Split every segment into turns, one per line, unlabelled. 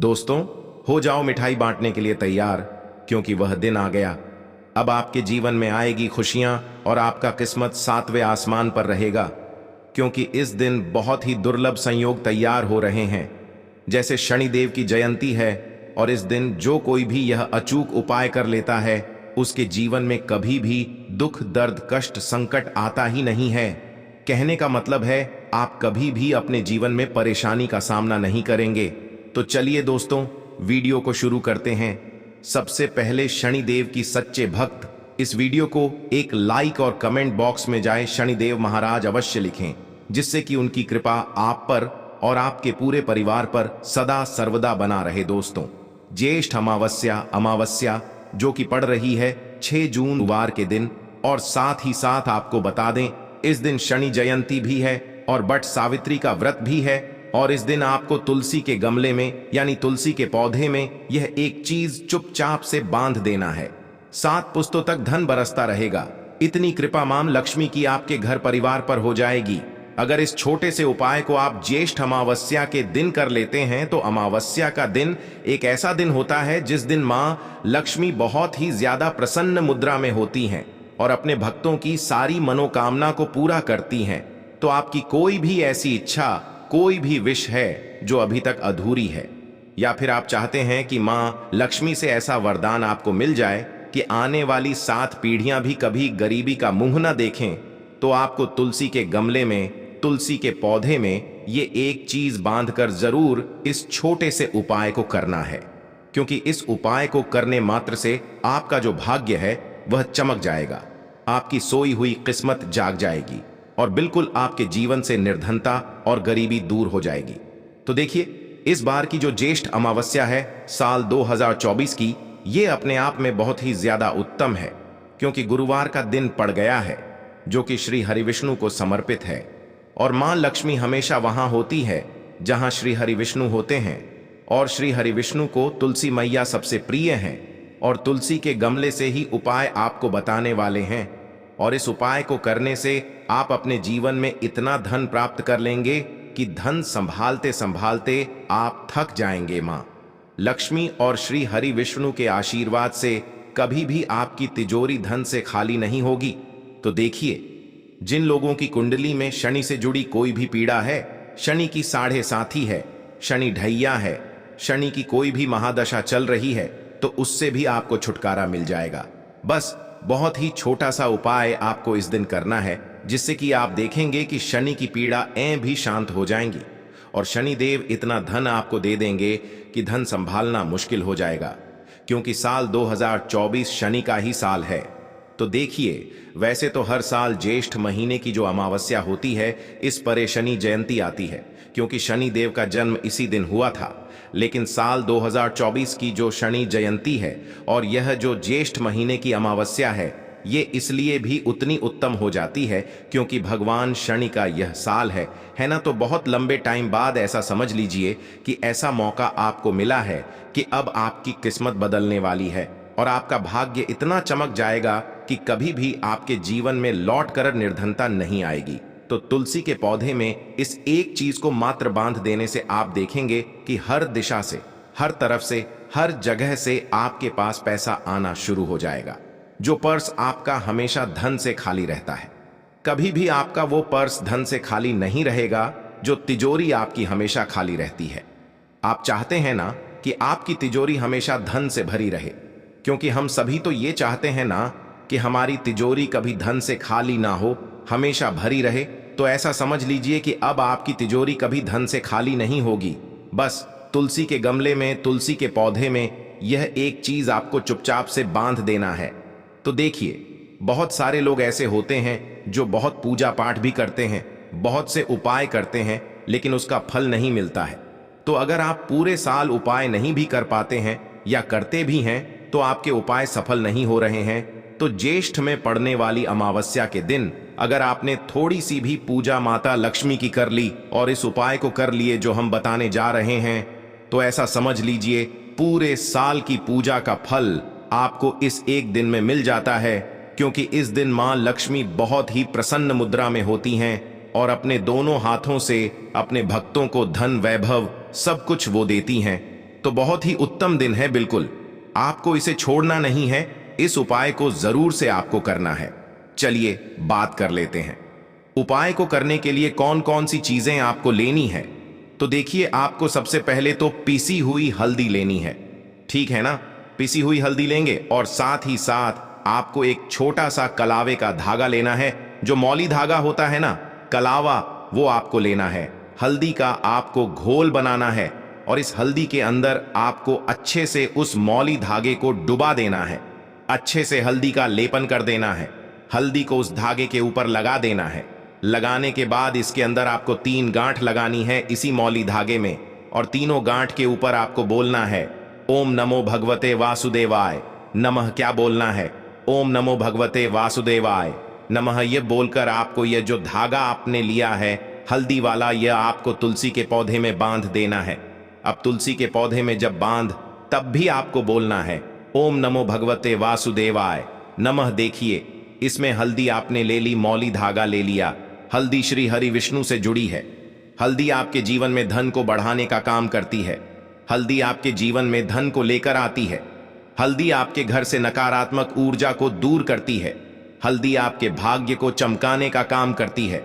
दोस्तों, हो जाओ मिठाई बांटने के लिए तैयार, क्योंकि वह दिन आ गया। अब आपके जीवन में आएगी खुशियां और आपका किस्मत 7वें आसमान पर रहेगा, क्योंकि इस दिन बहुत ही दुर्लभ संयोग तैयार हो रहे हैं। जैसे शनिदेव की जयंती है और इस दिन जो कोई भी यह अचूक उपाय कर लेता है, उसके जीवन में कभी भी दुख, दर्द, कष्ट, संकट आता ही नहीं है। कहने का मतलब है, आप कभी भी अपने जीवन में परेशानी का सामना नहीं करेंगे। तो चलिए दोस्तों, वीडियो को शुरू करते हैं। सबसे पहले शनिदेव की सच्चे भक्त इस वीडियो को एक लाइक और कमेंट बॉक्स में जाए शनिदेव महाराज अवश्य लिखें, जिससे कि उनकी कृपा आप पर और आपके पूरे परिवार पर सदा सर्वदा बना रहे। दोस्तों, ज्येष्ठ अमावस्या जो कि पड़ रही है 6 जून गुरुवार के दिन, और साथ ही साथ आपको बता दें, इस दिन शनि जयंती भी है और बट सावित्री का व्रत भी है। और इस दिन आपको तुलसी के गमले में यानी तुलसी के पौधे में यह एक चीज चुपचाप से बांध देना है। 7 पुस्तों तक धन बरसता रहेगा। इतनी कृपा मां लक्ष्मी की आपके घर परिवार पर हो जाएगी। अगर इस छोटे से उपाय को आप ज्येष्ठ अमावस्या के दिन कर लेते हैं, तो अमावस्या का दिन एक ऐसा दिन होता है जिस दिन मां लक्ष्मी बहुत ही ज्यादा प्रसन्न मुद्रा में होती हैं और अपने भक्तों की सारी मनोकामना को पूरा करती हैं। तो आपकी कोई भी ऐसी इच्छा, कोई भी विश है जो अभी तक अधूरी है, या फिर आप चाहते हैं कि मां लक्ष्मी से ऐसा वरदान आपको मिल जाए कि आने वाली 7 पीढ़ियां भी कभी गरीबी का मुंह न देखें, तो आपको तुलसी के गमले में, तुलसी के पौधे में ये एक चीज बांधकर जरूर इस छोटे से उपाय को करना है। क्योंकि इस उपाय को करने मात्र से आपका जो भाग्य है वह चमक जाएगा, आपकी सोई हुई किस्मत जाग जाएगी और बिल्कुल आपके जीवन से निर्धनता और गरीबी दूर हो जाएगी। तो देखिए, इस बार की जो ज्येष्ठ अमावस्या है साल 2024 की, ये अपने आप में बहुत ही ज्यादा उत्तम है, क्योंकि गुरुवार का दिन पड़ गया है जो कि श्री हरिविष्णु को समर्पित है। और मां लक्ष्मी हमेशा वहां होती है जहां श्री हरिविष्णु होते हैं, और श्री हरिविष्णु को तुलसी मैया सबसे प्रिय हैं, और तुलसी के गमले से ही उपाय आपको बताने वाले हैं। और इस उपाय को करने से आप अपने जीवन में इतना धन प्राप्त कर लेंगे कि धन संभालते संभालते आप थक जाएंगे। मां लक्ष्मी और श्री हरि विष्णु के आशीर्वाद से कभी भी आपकी तिजोरी धन से खाली नहीं होगी। तो देखिए, जिन लोगों की कुंडली में शनि से जुड़ी कोई भी पीड़ा है, शनि की 7.5 है, शनि ढैया है, शनि की कोई भी महादशा चल रही है, तो उससे भी आपको छुटकारा मिल जाएगा। बस बहुत ही छोटा सा उपाय आपको इस दिन करना है, जिससे कि आप देखेंगे कि शनि की पीड़ा भी शांत हो जाएंगी और शनि देव इतना धन आपको दे देंगे कि धन संभालना मुश्किल हो जाएगा, क्योंकि साल 2024 शनि का ही साल है। तो देखिए, वैसे तो हर साल ज्येष्ठ महीने की जो अमावस्या होती है, इस पर शनि जयंती आती है, क्योंकि शनि देव का जन्म इसी दिन हुआ था। लेकिन साल 2024 की जो शनि जयंती है और यह जो ज्येष्ठ महीने की अमावस्या है, ये इसलिए भी उतनी उत्तम हो जाती है क्योंकि भगवान शनि का यह साल है ना। तो बहुत लंबे टाइम बाद ऐसा समझ लीजिए कि ऐसा मौका आपको मिला है कि अब आपकी किस्मत बदलने वाली है और आपका भाग्य इतना चमक जाएगा कि कभी भी आपके जीवन में लौट कर निर्धनता नहीं आएगी। तो तुलसी के पौधे में इस एक चीज को मात्र बांध देने से आप देखेंगे कि हर दिशा से, हर तरफ से, हर जगह से आपके पास पैसा आना शुरू हो जाएगा। जो पर्स आपका हमेशा धन से खाली रहता है, कभी भी आपका वो पर्स धन से खाली नहीं रहेगा जो तिजोरी आपकी हमेशा खाली रहती है। आप चाहते हैं ना कि आपकी तिजोरी हमेशा धन से भरी रहे, क्योंकि हम सभी तो ये चाहते हैं ना कि हमारी तिजोरी कभी धन से खाली ना हो, हमेशा भरी रहे। तो ऐसा समझ लीजिए कि अब आपकी तिजोरी कभी धन से खाली नहीं होगी। बस तुलसी के गमले में, तुलसी के पौधे में यह एक चीज आपको चुपचाप से बांध देना है। तो देखिए, बहुत सारे लोग ऐसे होते हैं जो बहुत पूजा पाठ भी करते हैं, बहुत से उपाय करते हैं, लेकिन उसका फल नहीं मिलता है। तो अगर आप पूरे साल उपाय नहीं भी कर पाते हैं या करते भी हैं तो आपके उपाय सफल नहीं हो रहे हैं, तो ज्येष्ठ में पड़ने वाली अमावस्या के दिन अगर आपने थोड़ी सी भी पूजा माता लक्ष्मी की कर ली और इस उपाय को कर लिए जो हम बताने जा रहे हैं, तो ऐसा समझ लीजिए पूरे साल की पूजा का फल आपको इस एक दिन में मिल जाता है। क्योंकि इस दिन मां लक्ष्मी बहुत ही प्रसन्न मुद्रा में होती हैं और अपने दोनों हाथों से अपने भक्तों को धन, वैभव, सब कुछ वो देती हैं। तो बहुत ही उत्तम दिन है। बिल्कुल आपको इसे छोड़ना नहीं है, इस उपाय को जरूर से आपको करना है। चलिए बात कर लेते हैं। उपाय को करने के लिए कौन कौन सी चीजें आपको लेनी है। तो देखिए, आपको सबसे पहले तो पीसी हुई हल्दी लेनी है, ठीक है ना। पिसी हुई हल्दी लेंगे और साथ ही साथ आपको एक छोटा सा कलावे का धागा लेना है। जो मौली धागा होता है ना, कलावा, वो आपको लेना है। हल्दी का आपको घोल बनाना है और इस हल्दी के अंदर आपको अच्छे से उस मौली धागे को डुबा देना है। अच्छे से हल्दी का लेपन कर देना है। हल्दी को उस धागे के ऊपर लगा देना है। लगाने के बाद इसके अंदर आपको 3 गांठ लगानी है इसी मौली धागे में, और तीनों गांठ के ऊपर आपको बोलना है ओम नमो भगवते वासुदेवाय नमः। क्या बोलना है? ओम नमो भगवते वासुदेवाय नमः। ये बोलकर आपको ये जो धागा आपने लिया है हल्दी वाला, यह आपको तुलसी के पौधे में बांध देना है। अब तुलसी के पौधे में जब बांध, तब भी आपको बोलना है ओम नमो भगवते वासुदेवाय नमः। देखिए, इसमें हल्दी आपने ले ली, मौली धागा ले लिया। हल्दी श्री हरि विष्णु से जुड़ी है। हल्दी आपके जीवन में धन को बढ़ाने का काम करती है। हल्दी आपके जीवन में धन को लेकर आती है। हल्दी आपके घर से नकारात्मक ऊर्जा को दूर करती है। हल्दी आपके भाग्य को चमकाने का काम करती है।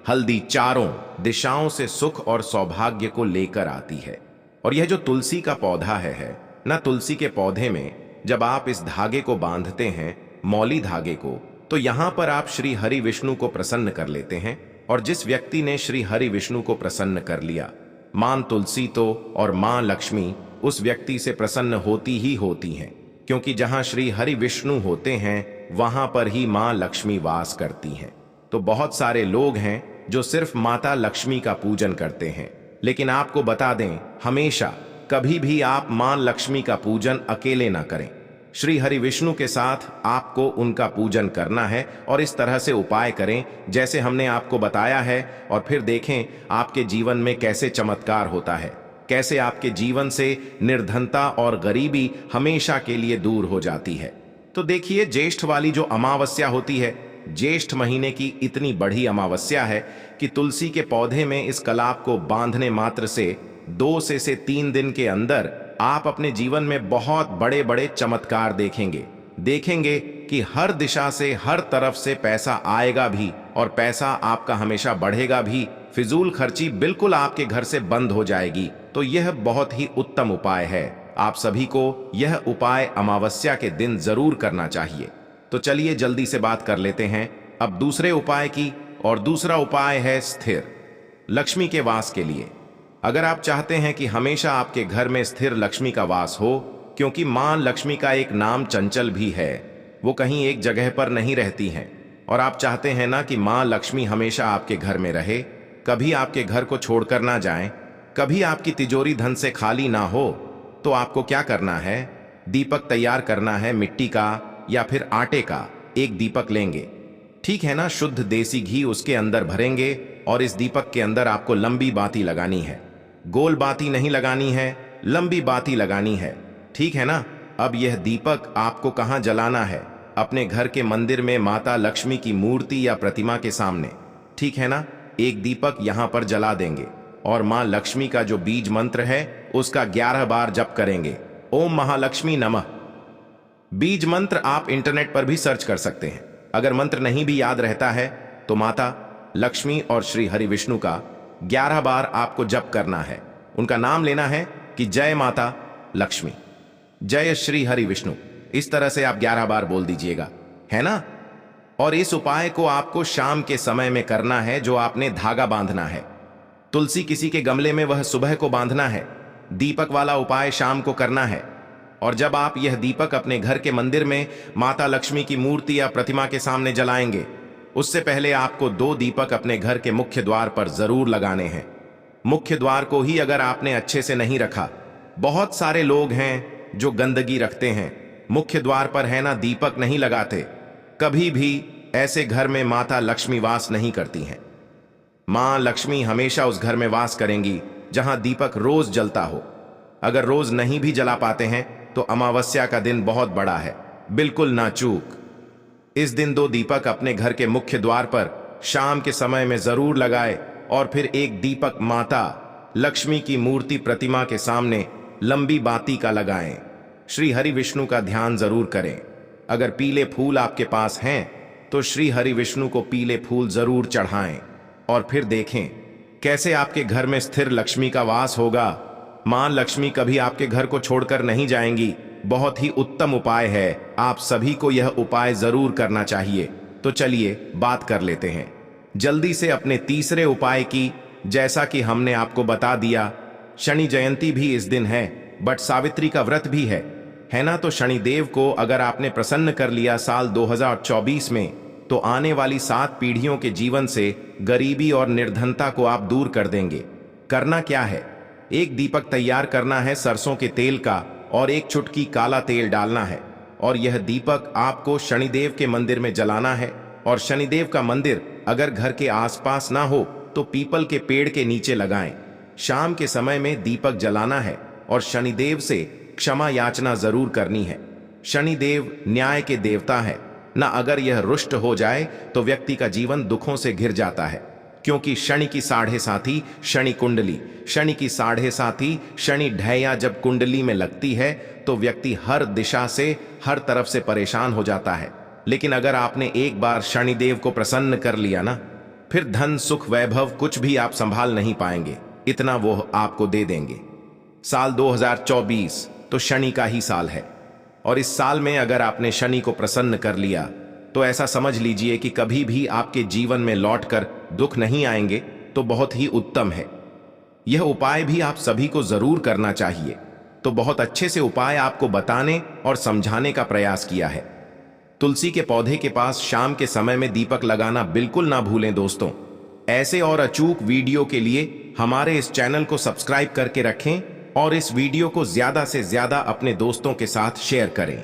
हल्दी चारों दिशाओं से सुख और सौभाग्य को लेकर आती है। और यह जो तुलसी का पौधा है ना, तुलसी के पौधे में जब आप इस धागे को बांधते हैं, मौली धागे को, तो यहां पर आप श्री हरि विष्णु को प्रसन्न कर लेते हैं। और जिस व्यक्ति ने श्री हरि विष्णु को प्रसन्न कर लिया, मां तुलसी तो और मां लक्ष्मी उस व्यक्ति से प्रसन्न होती ही होती हैं, क्योंकि जहां श्री हरि विष्णु होते हैं वहां पर ही मां लक्ष्मी वास करती हैं। तो बहुत सारे लोग हैं जो सिर्फ माता लक्ष्मी का पूजन करते हैं, लेकिन आपको बता दें, हमेशा कभी भी आप मां लक्ष्मी का पूजन अकेले ना करें। श्री हरि विष्णु के साथ आपको उनका पूजन करना है और इस तरह से उपाय करें जैसे हमने आपको बताया है, और फिर देखें आपके जीवन में कैसे चमत्कार होता है, कैसे आपके जीवन से निर्धनता और गरीबी हमेशा के लिए दूर हो जाती है। तो देखिए, ज्येष्ठ वाली जो अमावस्या होती है, ज्येष्ठ महीने की इतनी बड़ी अमावस्या है कि तुलसी के पौधे में इस कलाप को बांधने मात्र से 2 से 3 दिन के अंदर आप अपने जीवन में बहुत बड़े बड़े चमत्कार देखेंगे कि हर दिशा से, हर तरफ से पैसा आएगा भी और पैसा आपका हमेशा बढ़ेगा भी। फिजूल खर्ची बिल्कुल आपके घर से बंद हो जाएगी। तो यह बहुत ही उत्तम उपाय है। आप सभी को यह उपाय अमावस्या के दिन जरूर करना चाहिए। तो चलिए जल्दी से बात कर लेते हैं अब दूसरे उपाय की, और दूसरा उपाय है स्थिर लक्ष्मी के वास के लिए। अगर आप चाहते हैं कि हमेशा आपके घर में स्थिर लक्ष्मी का वास हो, क्योंकि मां लक्ष्मी का एक नाम चंचल भी है, वो कहीं एक जगह पर नहीं रहती हैं, और आप चाहते हैं ना कि मां लक्ष्मी हमेशा आपके घर में रहे, कभी आपके घर को छोड़कर ना जाएं, कभी आपकी तिजोरी धन से खाली ना हो, तो आपको क्या करना है? दीपक तैयार करना है, मिट्टी का या फिर आटे का एक दीपक लेंगे, ठीक है ना। शुद्ध देसी घी उसके अंदर भरेंगे और इस दीपक के अंदर आपको लंबी बाती लगानी है। गोल बाती नहीं लगानी है, लंबी बाती लगानी है, ठीक है ना। अब यह दीपक आपको कहां जलाना है? अपने घर के मंदिर में माता लक्ष्मी की मूर्ति या प्रतिमा के सामने, ठीक है ना। एक दीपक यहां पर जला देंगे और मां लक्ष्मी का जो बीज मंत्र है उसका 11 बार जप करेंगे, ओम महालक्ष्मी नमः। बीज मंत्र आप इंटरनेट पर भी सर्च कर सकते हैं। अगर मंत्र नहीं भी याद रहता है तो माता लक्ष्मी और श्री हरि विष्णु का 11 बार आपको जप करना है। उनका नाम लेना है कि जय माता लक्ष्मी, जय श्री हरि विष्णु। इस तरह से आप 11 बार बोल दीजिएगा, है ना। और इस उपाय को आपको शाम के समय में करना है। जो आपने धागा बांधना है तुलसी किसी के गमले में, वह सुबह को बांधना है। दीपक वाला उपाय शाम को करना है। और जब आप यह दीपक अपने घर के मंदिर में माता लक्ष्मी की मूर्ति या प्रतिमा के सामने जलाएंगे, उससे पहले आपको 2 दीपक अपने घर के मुख्य द्वार पर जरूर लगाने हैं। मुख्य द्वार को ही अगर आपने अच्छे से नहीं रखा, बहुत सारे लोग हैं जो गंदगी रखते हैं, मुख्य द्वार पर है ना दीपक नहीं लगाते, कभी भी ऐसे घर में माता लक्ष्मी वास नहीं करती हैं। मां लक्ष्मी हमेशा उस घर में वास करेंगी जहां दीपक रोज जलता हो। अगर रोज नहीं भी जला पाते हैं तो अमावस्या का दिन बहुत बड़ा है, बिल्कुल ना चूक। इस दिन 2 दीपक अपने घर के मुख्य द्वार पर शाम के समय में जरूर लगाए, और फिर एक दीपक माता लक्ष्मी की मूर्ति प्रतिमा के सामने लंबी बाती का लगाएं। श्री हरि विष्णु का ध्यान जरूर करें। अगर पीले फूल आपके पास हैं तो श्री हरि विष्णु को पीले फूल जरूर चढ़ाएं और फिर देखें कैसे आपके घर में स्थिर लक्ष्मी का वास होगा। मां लक्ष्मी कभी आपके घर को छोड़कर नहीं जाएंगी। बहुत ही उत्तम उपाय है, आप सभी को यह उपाय जरूर करना चाहिए। तो चलिए बात कर लेते हैं जल्दी से अपने तीसरे उपाय की। जैसा कि हमने आपको बता दिया, शनि जयंती भी इस दिन है, बट सावित्री का व्रत भी है ना। तो शनिदेव को अगर आपने प्रसन्न कर लिया साल 2024 में, तो आने वाली 7 पीढ़ियों के जीवन से गरीबी और निर्धनता को आप दूर कर देंगे। करना क्या है, एक दीपक तैयार करना है सरसों के तेल का और एक चुटकी काला तेल डालना है और यह दीपक आपको शनिदेव के मंदिर में जलाना है। और शनिदेव का मंदिर अगर घर के आसपास ना हो तो पीपल के पेड़ के नीचे लगाएं। शाम के समय में दीपक जलाना है और शनिदेव से क्षमा याचना जरूर करनी है। शनिदेव न्याय के देवता है ना। अगर यह रुष्ट हो जाए तो व्यक्ति का जीवन दुखों से घिर जाता है, क्योंकि शनि की 7.5 शनि कुंडली, शनि की 7.5 शनि ढैया जब कुंडली में लगती है तो व्यक्ति हर दिशा से हर तरफ से परेशान हो जाता है। लेकिन अगर आपने एक बार शनिदेव को प्रसन्न कर लिया ना, फिर धन सुख वैभव कुछ भी आप संभाल नहीं पाएंगे, इतना वो आपको दे देंगे। साल 2024 तो शनि का ही साल है और इस साल में अगर आपने शनि को प्रसन्न कर लिया तो ऐसा समझ लीजिए कि कभी भी आपके जीवन में लौटकर दुख नहीं आएंगे। तो बहुत ही उत्तम है। यह उपाय भी आप सभी को जरूर करना चाहिए। तो बहुत अच्छे से उपाय आपको बताने और समझाने का प्रयास किया है। तुलसी के पौधे के पास शाम के समय में दीपक लगाना बिल्कुल ना भूलें दोस्तों। ऐसे और अचूक वीडियो के लिए हमारे इस चैनल को सब्सक्राइब करके रखें और इस वीडियो को ज्यादा से ज्यादा अपने दोस्तों के साथ शेयर करें।